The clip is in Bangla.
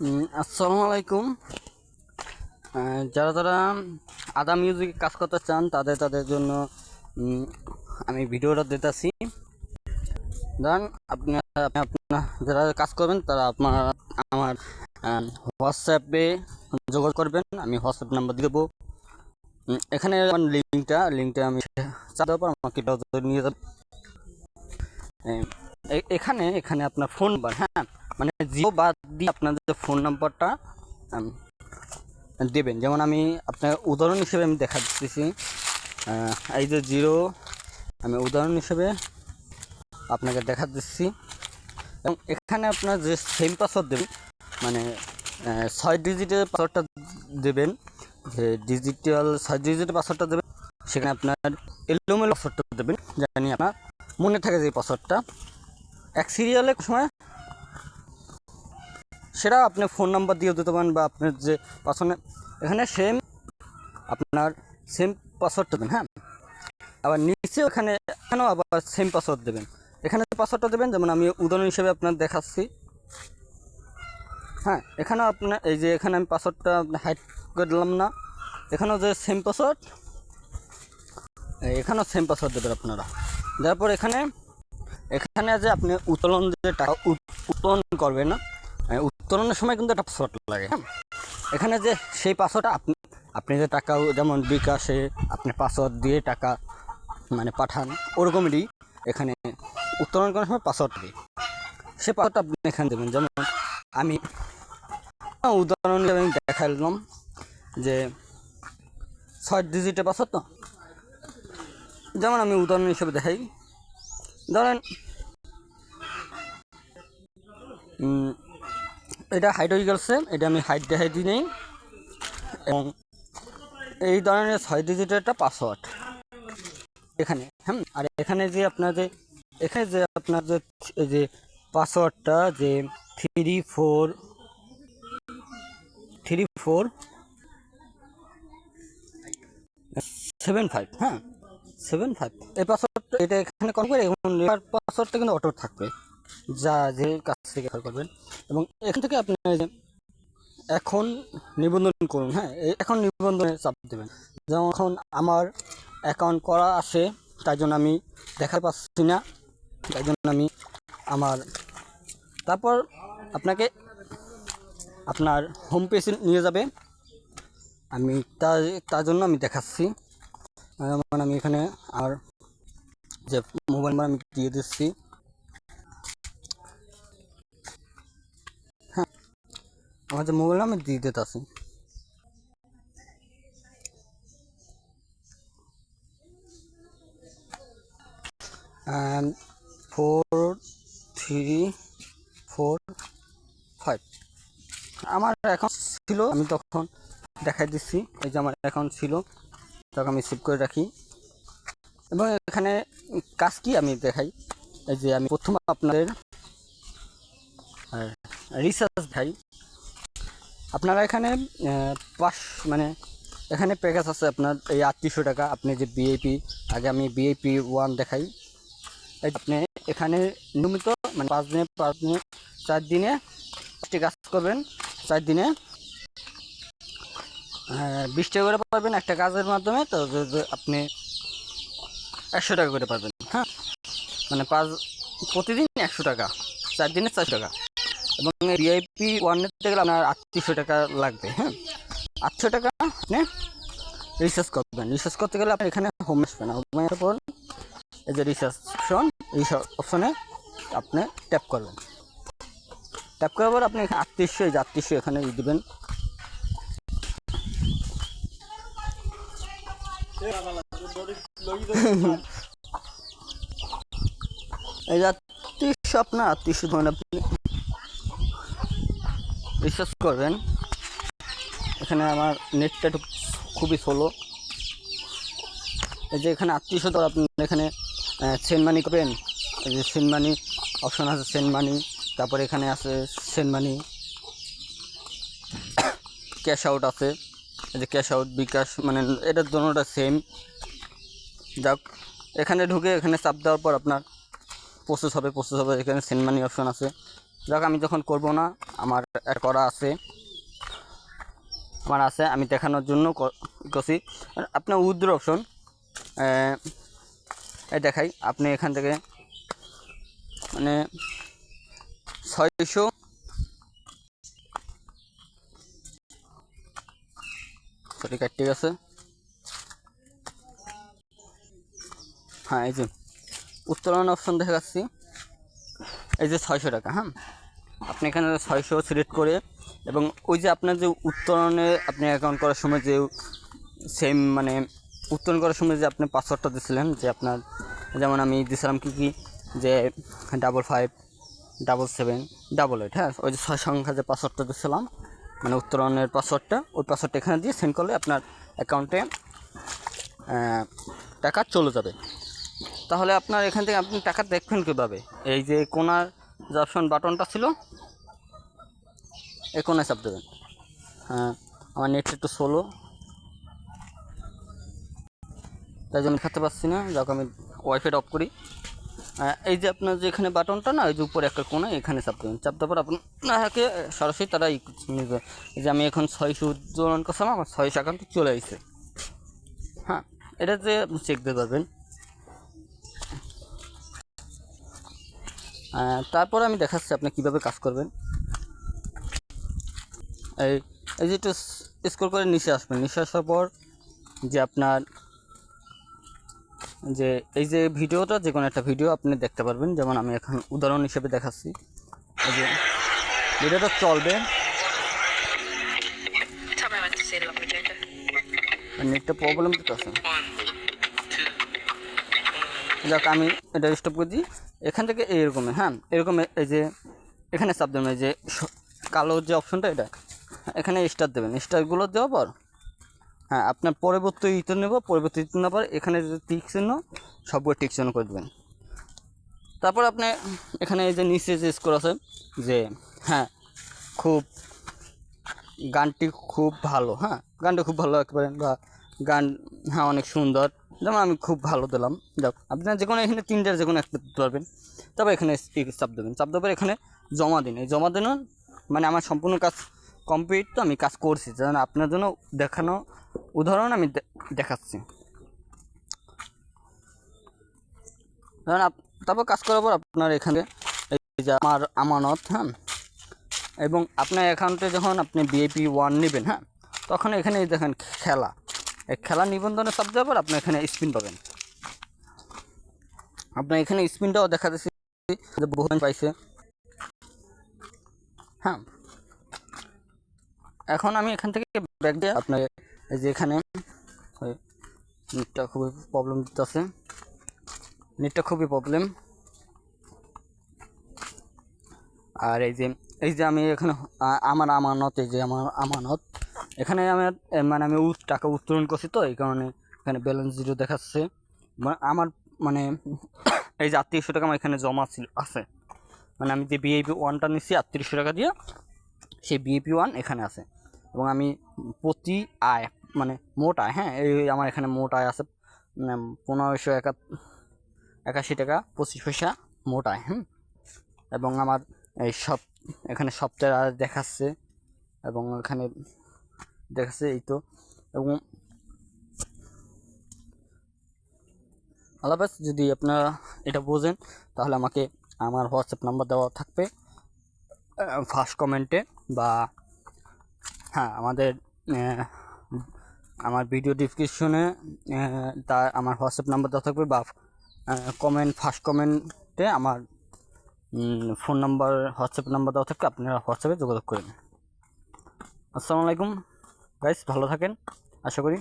আসসালামু আলাইকুম। যারা যারা আদা মিউজিক কাজ করতে চান তাদের জন্য আমি ভিডিওটা দিতেছি। ধরেন আপনার যারা কাজ করবেন তারা আমার হোয়াটসঅ্যাপে যোগাযোগ করবেন। আমি হোয়াটসঅ্যাপ নাম্বার দিয়ে দেবো। এখানে আমার লিঙ্কটা আমি চাপ দেওয়ার পর আমাকে নিয়ে যাবে। এখানে আপনার ফোন নাম্বার, হ্যাঁ, মানে জিও বাদ দিয়ে আপনার যে ফোন নাম্বারটা দেবেন। যেমন আমি আপনার উদাহরণ হিসেবে আমি দেখা দিচ্ছি, এই যে জিরো, আমি উদাহরণ হিসেবে আপনাকে দেখা দিচ্ছি। এবং এখানে আপনার যে সেম পাসওয়ার্ড দেবেন, মানে 6 ডিজিটের পাসওয়ার্ডটা দেবেন, যে ডিজিটাল 6 ডিজিটের পাসওয়ার্ডটা দেবেন। সেখানে আপনার এলোমেলো পাসওয়ার্ডটা দেবেন, জানি আপনার মনে থাকে যে পাসওয়ার্ডটা এক সিরিয়ালে সময়, সেটা আপনি ফোন নাম্বার দিয়ে দিতে পারেন, বা আপনার যে পাসওয়ার্ড এখানে আপনার সেম পাসওয়ার্ড দেবেন। হ্যাঁ, আবার নিচে এখানেও আবার সেম পাসওয়ার্ড দেবেন। এখানে পাসওয়ার্ডটা দেবেন, যেমন আমি উদাহরণ হিসেবে আপনার দেখাচ্ছি। হ্যাঁ, এখানেও আপনার এই যে এখানে আমি পাসওয়ার্ডটা হাইড করে দিলাম না, এখানেও যে সেম পাসওয়ার্ড, এখানেও সেম পাসওয়ার্ড দেবেন আপনারা। তারপর এখানে যে আপনি যে টাকা উত্তোলন করবেন না, উত্তোলনের সময় কিন্তু একটা পাসওয়ার্ড লাগে। হ্যাঁ, এখানে যে সেই পাসওয়ার্ডটা আপনি যে টাকা, যেমন বিকাশে আপনি পাসওয়ার্ড দিয়ে টাকা মানে পাঠান, ওরকমই এখানে উত্তোলন করার সময় পাসওয়ার্ড দিই, সে পাসওয়ার্ডটা আপনি এখানে দেবেন। যেমন আমি উদাহরণ আমি দেখালাম যে 6 ডিজিটের পাসওয়ার্ড, তো যেমন আমি উদাহরণ হিসেবে দেখাই, ধরেন এটা হাইড হয়ে গেছে, এটা আমি হাইড দেখাই দিই নেই। এবং এই ধরনের 6 ডিজিটের একটা পাসওয়ার্ড এখানে। হ্যাঁ, আর এখানে যে আপনার যে এই যে পাসওয়ার্ডটা যে 3475, হ্যাঁ 75, এই পাসওয়ার্ডটা এটা এখানে কম করে, এবং পাসওয়ার্ডটা কিন্তু অটো থাকবে, যা যে কাছ থেকে করবেন। এবং এখান থেকে আপনি এখন নিবন্ধন করুন। হ্যাঁ, এখন নিবন্ধনে চাপ দেবেন। যেমন এখন আমার অ্যাকাউন্ট করা আছে, তাই জন্য আমি দেখা পাচ্ছি না, তাই জন্য আমি তারপর আপনাকে আপনার হোম পেজে নিয়ে যাবে। আমি তার জন্য আমি দেখাচ্ছি। যেমন আমি এখানে আর যে মোবাইল নাম্বার আমি দিয়ে দিচ্ছি। হ্যাঁ, আমার যে মোবাইল নাম্বার দিয়ে দিতে আসি, and 4345 আমার অ্যাকাউন্ট ছিল, আমি তখন দেখাই দিচ্ছি। এই যে আমার অ্যাকাউন্ট ছিল, তখন আমি সেভ করে রাখি। এবং এখানে কাজ কি আমি দেখাই, এই যে আমি প্রথমে আপনাদের রিচার্জ দেখাই। আপনারা এখানে মানে এখানে প্যাকেজ আছে আপনার এই 3800 টাকা। আপনি যে বিআইপি, আগে আমি বিআইপি 1 দেখাই। আপনি এখানে নিয়মিত মানে 5 দিনে 4 দিনে 5টি কাজ করবেন, 4 দিনে 20 টাকা করে পাবেন একটা কাজের মাধ্যমে। তো আপনি 100 টাকা করে পাবেন। হ্যাঁ, মানে প্রতিদিন 100 টাকা, 4 দিনে 400 টাকা। এবং ভিআইপি 1 নিতে গেলে আপনার 3800 টাকা লাগবে। হ্যাঁ, 800 টাকা আপনি রিচার্জ করবেন। রিচার্জ করতে গেলে আপনি এখানে হোম আসবেন, হোমে আসার পর এই যে রিচার্জ অপশন, এই অপশনে আপনি ট্যাপ করবেন। ট্যাপ করার পর আপনি এখানে 3800 এখানে দেবেন। এই যে 3800, আপনার 3800 ধরেন আপনি রিচার্জ করবেন। এখানে আমার নেটটা একটু খুবই স্লো। এই যে এখানে 3800, তো আপনি এখানে সেন্ড মানি করবেন। এই যে সেন্ড মানি অপশন আছে, সেন্ড মানি, তারপরে এখানে আছে সেন্ড মানি, ক্যাশ আউট আছে। এই যে ক্যাশ আউট, বিকাশ, মানে এটার জন্যটা সেম। যাক, এখানে ঢুকে এখানে চাপ দেওয়ার পর আপনার প্রসেস হবে। এখানে সেন্ড মানি অপশন আছে, যাক আমি যখন করব না, আমার করা আছে, আমি দেখানোর জন্য করছি। আপনার উইথড্র অপশন এই দেখাই, আপনি এখান থেকে মানে 600 সরি কাটতে গেছে। হ্যাঁ, এই যে উত্তোলন অপশন দেখা যাচ্ছি, এই যে 600 টাকা। হ্যাঁ, আপনি এখানে 600 সিলেক্ট করে, এবং ওই যে আপনার যে উত্তোলনে আপনি অ্যাকাউন্ট করার সময় যে সেম মানে উত্তোলন করার সময় যে আপনি পাসওয়ার্ডটা দিয়েছিলেন, যে আপনার যেমন আমি দিয়েছিলাম কি যে 555788। হ্যাঁ, ওই যে 6 সংখ্যা যে পাসওয়ার্ডটা দিয়েছিলাম, মানে উত্তোলনের পাসওয়ার্ডটা, ওই পাসওয়ার্ডটা এখানে দিয়ে সেন্ড করলে আপনার অ্যাকাউন্টে টাকা চলে যাবে। তাহলে আপনার এখান থেকে আপনি টাকা দেখবেন কীভাবে? এই যে কোনার যে অপশন বাটনটা ছিল, এই কোনায় চাপ দেবেন। হ্যাঁ, আমার নেট একটু স্লো, তাই জন্য খেতে পারছি না। যাক আমি ওয়াইফাইটা অফ করি। এই যে আপনার যে এখানে বাটনটা না, এই যে উপরে একটা কোণে, এখানে চাপ দেবেন। চাপ দেওয়ার পর আপনাকে সরাসরি তারা নেবে। এই যে আমি এখন 600 উত্তোলন করছিলাম, আমার 600 অ্যাকাউন্ট চলে আসছে। হ্যাঁ, এটা যে চেক দিতে পারবেন। তারপর আমি দেখাচ্ছি আপনি কীভাবে কাজ করবেন। এই যে একটু স্ক্রল করে নিচে আসবেন। নিচে আসার পর যে আপনার যে এই যে ভিডিওটা, যে কোনো একটা ভিডিও আপনি দেখতে পারবেন। যেমন আমি এখন উদাহরণ হিসেবে দেখাচ্ছি, এই যে ভিডিওটা চলবে, নেটটা প্রবলেম দিতেছে। যাক আমি এটা স্টপ করে দিই। এখান থেকে এইরকম, হ্যাঁ এরকম, এই যে এখানে চাপ দেবেন, এই যে কালো যে অপশনটা, এটা এখানে স্টার দেবেন। স্টারগুলো দেওয়ার পর হ্যাঁ আপনার পরবর্তী ইতে নেব, পরবর্তী ইতে নেওয়ার পর এখানে যে টিক চিহ্ন, সবগুলো টিক চিহ্ন করে দেবেন। তারপর আপনি এখানে এই যে নিচে যে স্কোর আছে, যে হ্যাঁ খুব গানটি খুব ভালো, হ্যাঁ গানটা খুব ভালো একেবারে, বা গান হ্যাঁ অনেক সুন্দর, যেমন আমি খুব ভালো দিলাম। যাক আপনার যে কোনো এখানে তিনটার যে কোনো একটা দিতে পারবেন। তবে এখানে চাপ দেবেন। চাপ দেওয়ার এখানে জমা দিন। এই জমা দিন মানে আমার সম্পূর্ণ কাজ কমপ্লিট, তো আমি কাজ করছি, যেন আপনার জন্য দেখানো উদাহরণ আমি দেখাচ্ছি। ধরেন তারপর কাজ করার পর আপনার এখানে এই যে আমার আমানত, হ্যাঁ, এবং আপনার অ্যাকাউন্টে যখন আপনি VIP 1 নেবেন, হ্যাঁ, তখন এখানে দেখেন খেলা, এই খেলা নিবন্ধনে চাপ দেওয়ার পর আপনি এখানে স্পিন পাবেন। আপনার এখানে স্পিনটাও দেখা যাচ্ছে যে বহু পাইছে। হ্যাঁ, এখন আমি এখান থেকে ব্যাক দিয়ে আপনার এই যে এখানে নেটটা খুবই প্রবলেম দিতেছে, নেটটা খুবই প্রবলেম। আর এই যে আমি এখানে আমার আমানত, এই যে আমার আমানত, এখানে আমার মানে আমি টাকা উত্তোলন করছি, তো এই কারণে এখানে ব্যালেন্স 0 দেখাচ্ছে। আমার মানে এই যে 3800 টাকা আমার এখানে জমা আছে, মানে আমি যে VIP 1টা নিচ্ছি 3800 টাকা দিয়ে, সেই VIP 1 এখানে আছে। এবং আমি প্রতি আয় মানে মোট আয়, হ্যাঁ এই আমার এখানে মোট আয় আছে 1581 টাকা 25 পয়সা মোট আয়। এবং আমার এই এখানে সপ্তাহের আয় দেখাচ্ছে, এবং এখানে দেখাচ্ছে এই তো। এবং আলাদা যদি আপনারা এটা বোঝেন, তাহলে আমাকে আমার হোয়াটসঅ্যাপ নাম্বার দেওয়া থাকবে ফার্স্ট কমেন্টে, বা হ্যাঁ আমার ভিডিও ডিসক্রিপশনে তা আমার হোয়াটসঅ্যাপ নাম্বার দেওয়া থাকবে, বা ফার্স্ট কমেন্টে আমার ফোন নাম্বার, হোয়াটসঅ্যাপ নাম্বার দেওয়া থাকবে, আপনারা হোয়াটসঅ্যাপে যোগাযোগ করেন। আসসালামু আলাইকুম গাইস, ভালো থাকেন আশা করি।